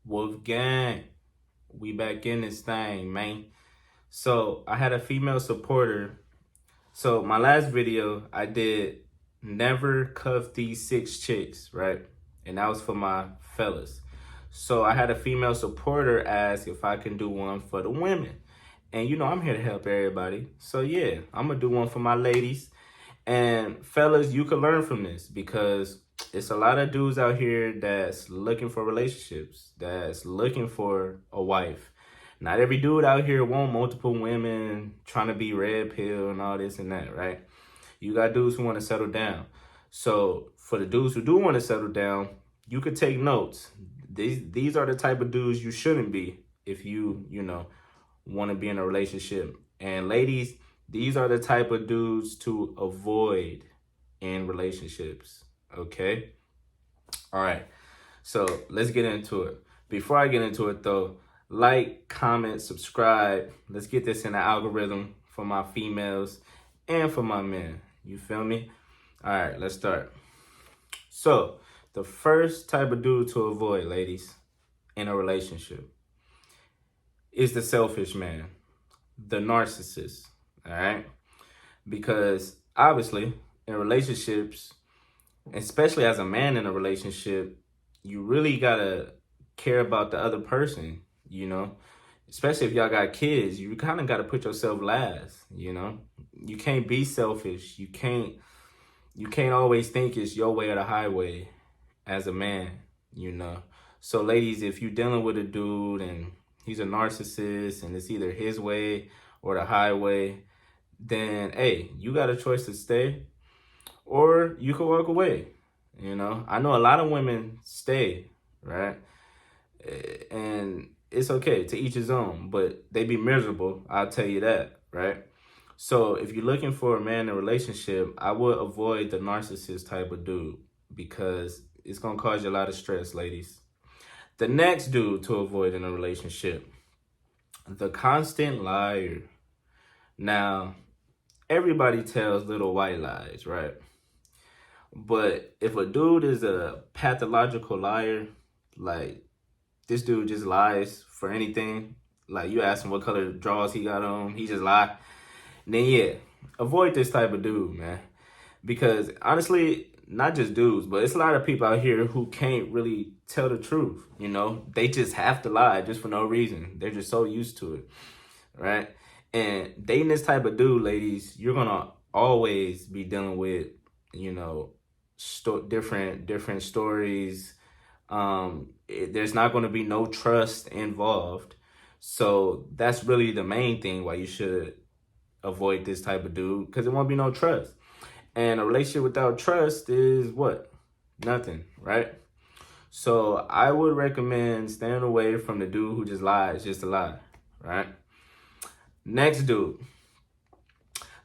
Wolf Gang. We back in this thing, man. So I had a female supporter. So my last video, I did never cuff these 6 chicks, right? And that was for my fellas. So I had a female supporter ask if I can do one for the women. And I'm here to help everybody. So yeah, I'm gonna do one for my ladies. And fellas, you can learn from this because it's a lot of dudes out here that's looking for relationships, that's looking for a wife. Not every dude out here want multiple women, trying to be red pill and all this and that, right? You got dudes who want to settle down. So for the dudes who do want to settle down, you could take notes. These are the type of dudes you shouldn't be if you want to be in a relationship. And ladies, these are the type of dudes to avoid in relationships, okay? All right, so let's get into it. Before I get into it though, like, comment, subscribe. Let's get this in the algorithm for my females and for my men. You feel me? All right, let's start. So the first type of dude to avoid, ladies, in a relationship is the selfish man, the narcissist, all right? Because obviously in relationships, especially as a man in a relationship, you really gotta care about the other person, especially if y'all got kids. You kind of got to put yourself last. You can't be selfish. You can't always think it's your way or the highway as a man. So ladies, if you're dealing with a dude and he's a narcissist and it's either his way or the highway, then hey, you got a choice to stay or you can walk away. I know a lot of women stay, right? And it's okay, to each his own, but they be miserable, I'll tell you that, right? So if you're looking for a man in a relationship, I would avoid the narcissist type of dude because it's gonna cause you a lot of stress, ladies. The next dude to avoid in a relationship, the constant liar. Now, everybody tells little white lies, right? But if a dude is a pathological liar, like this dude just lies for anything. Like you ask him what color drawers he got on, he just lie. Then yeah, avoid this type of dude, man. Because honestly, not just dudes, but it's a lot of people out here who can't really tell the truth. They just have to lie just for no reason. They're just so used to it, right? And dating this type of dude, ladies, you're gonna always be dealing with, different stories. There's not going to be no trust involved. So that's really the main thing why you should avoid this type of dude, because it won't be no trust. And a relationship without trust is what? Nothing, right? So I would recommend staying away from the dude who just lies just to lie, right? Next dude,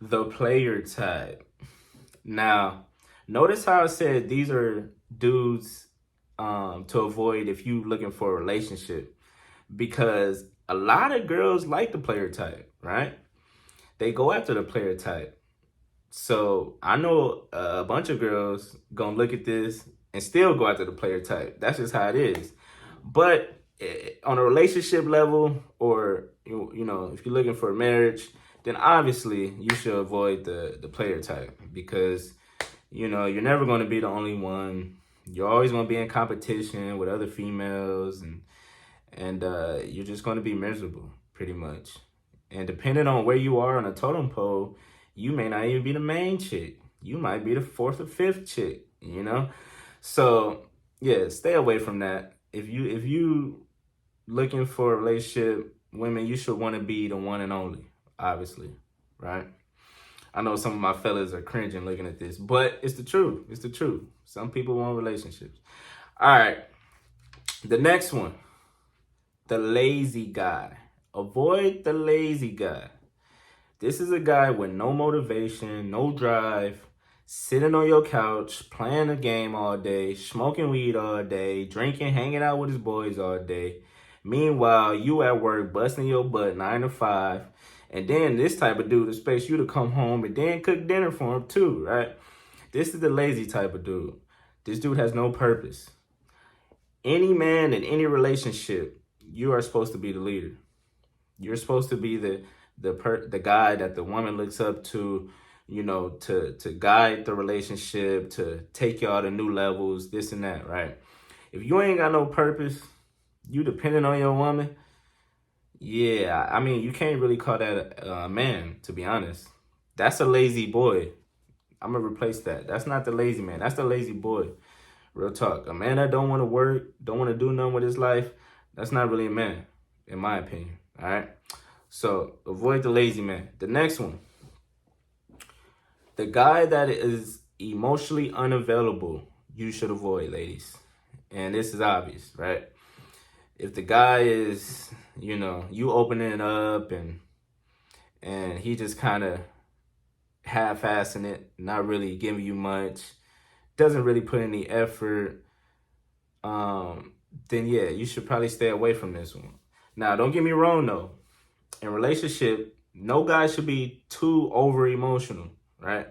the player type. Now, notice how I said these are dudes to avoid if you looking for a relationship, because a lot of girls like the player type, right? They go after the player type. So I know a bunch of girls gonna look at this and still go after the player type. That's just how it is. But on a relationship level, or if you're looking for a marriage, then obviously you should avoid the player type, because you're never going to be the only one. You're always going to be in competition with other females, and you're just going to be miserable, pretty much. And depending on where you are on a totem pole, you may not even be the main chick. You might be the 4th or 5th chick, So yeah, stay away from that. If you looking for a relationship, women, you should want to be the one and only, obviously, right? I know some of my fellas are cringing looking at this, but it's the truth. It's the truth. Some people want relationships. All right. The next one, the lazy guy. Avoid the lazy guy. This is a guy with no motivation, no drive, sitting on your couch, playing a game all day, smoking weed all day, drinking, hanging out with his boys all day. Meanwhile, you at work busting your butt 9 to 5. And then this type of dude expects you to come home and then cook dinner for him too, right? This is the lazy type of dude. This dude has no purpose. Any man in any relationship, you are supposed to be the leader. You're supposed to be the guy that the woman looks up to, to guide the relationship, to take y'all to new levels, this and that, right? If you ain't got no purpose, you depending on your woman, yeah, I mean, you can't really call that a man, to be honest. That's a lazy boy. I'm gonna replace that. That's not the lazy man. That's the lazy boy. Real talk. A man that don't want to work, don't want to do nothing with his life, that's not really a man, in my opinion. All right. So avoid the lazy man. The next one, the guy that is emotionally unavailable, you should avoid, ladies. And this is obvious, right? If the guy is, you opening it up and he just kind of half-assing it, not really giving you much, doesn't really put any effort, then yeah, you should probably stay away from this one. Now, don't get me wrong though. In relationship, no guy should be too over emotional, right?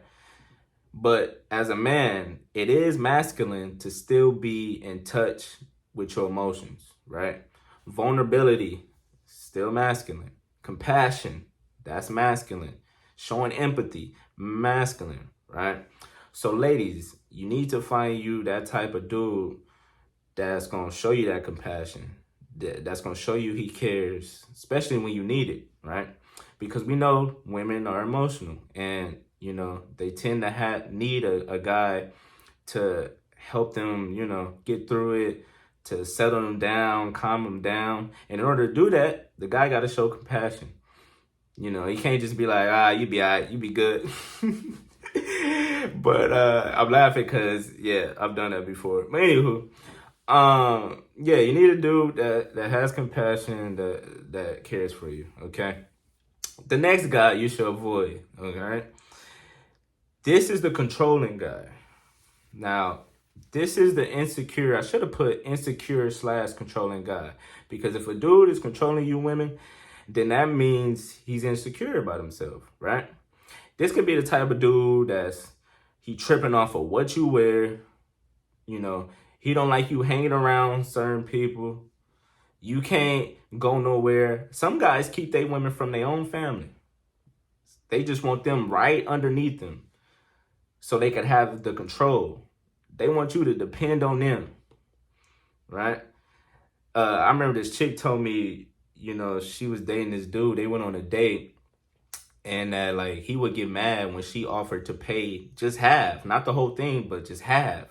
But as a man, it is masculine to still be in touch with your emotions, right? Vulnerability, still masculine. Compassion, that's masculine. Showing empathy, masculine, right? So ladies, you need to find you that type of dude that's going to show you that compassion, that's going to show you he cares, especially when you need it, right? Because we know women are emotional and, they tend to need a guy to help them, get through it, to settle them down, calm them down. And in order to do that, the guy got to show compassion. He can't just be like, you be all right, you be good. But I'm laughing because, yeah, I've done that before. But anywho, yeah, you need a dude that has compassion, that cares for you, okay? The next guy you should avoid, okay? This is the controlling guy. Now, this is the insecure. I should have put insecure/controlling guy. Because if a dude is controlling you women, then that means he's insecure about himself, right? This could be the type of dude he tripping off of what you wear. He don't like you hanging around certain people. You can't go nowhere. Some guys keep their women from their own family. They just want them right underneath them so they can have the control. They want you to depend on them, right? I remember this chick told me, she was dating this dude. They went on a date, and that he would get mad when she offered to pay just half, not the whole thing, but just half.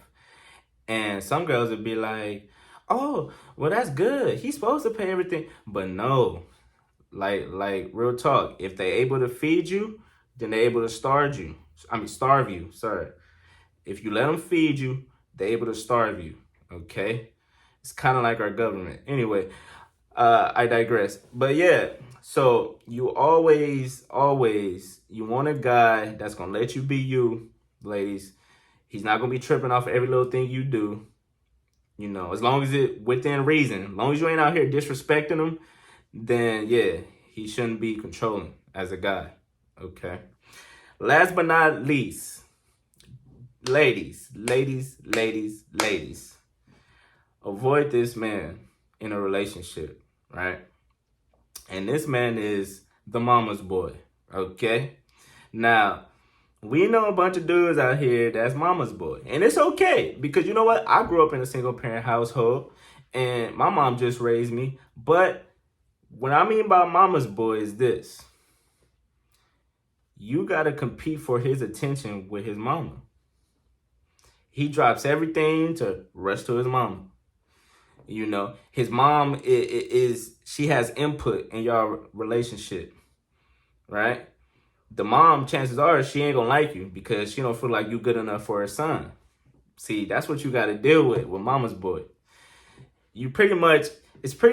And some girls would be like, "Oh, well, that's good. He's supposed to pay everything." But no, like real talk. If they're able to feed you, then they're able to starve you. Sorry. If you let them feed you, they're able to starve you. Okay, it's kind of like our government. Anyway, I digress. But yeah, so you always, you want a guy that's gonna let you be you, ladies. He's not gonna be tripping off every little thing you do. As long as it within reason. As long as you ain't out here disrespecting him, then yeah, he shouldn't be controlling as a guy. Okay. Last but not least, ladies, avoid this man in a relationship, right? And this man is the mama's boy, okay? Now, we know a bunch of dudes out here that's mama's boy. And it's okay, because you know what? I grew up in a single parent household and my mom just raised me. But what I mean by mama's boy is this. You got to compete for his attention with his mama. He drops everything to rush to his mama. His mom she has input in your relationship, right? The mom, chances are, she ain't gonna like you because she don't feel like you good enough for her son. See, that's what you got to deal with mama's boy. It's pretty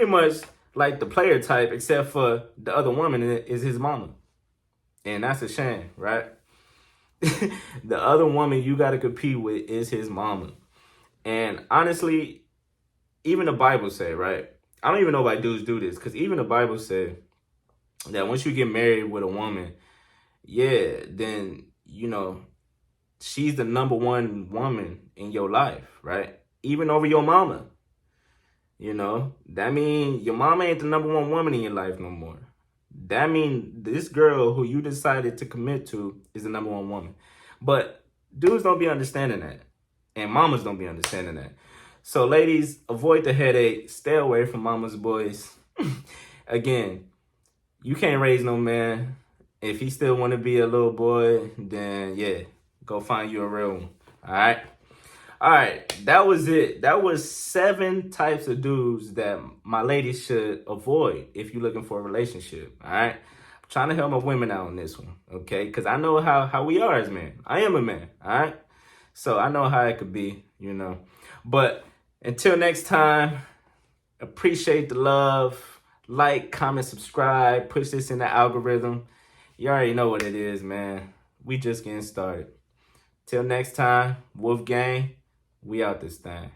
much like the player type, except for the other woman is his mama. And that's a shame, right? The other woman you got to compete with is his mama. And honestly, even the Bible said, right? I don't even know why dudes do this, because even the Bible said that once you get married with a woman, yeah, then, she's the number one woman in your life, right? Even over your mama. You know, that mean your mama ain't the number one woman in your life no more. That mean this girl who you decided to commit to is the number one woman. But dudes don't be understanding that. And mamas don't be understanding that. So ladies, avoid the headache. Stay away from mama's boys. Again, you can't raise no man. If he still want to be a little boy, then yeah, go find you a real one. All right. All right, that was it. That was 7 types of dudes that my ladies should avoid if you're looking for a relationship. All right, I'm trying to help my women out on this one, okay? Because I know how we are as men. I am a man, all right? So I know how it could be, you know. But until next time, appreciate the love. Like, comment, subscribe. Push this in the algorithm. You already know what it is, man. We just getting started. Till next time, Wolf Gang. We out this thing.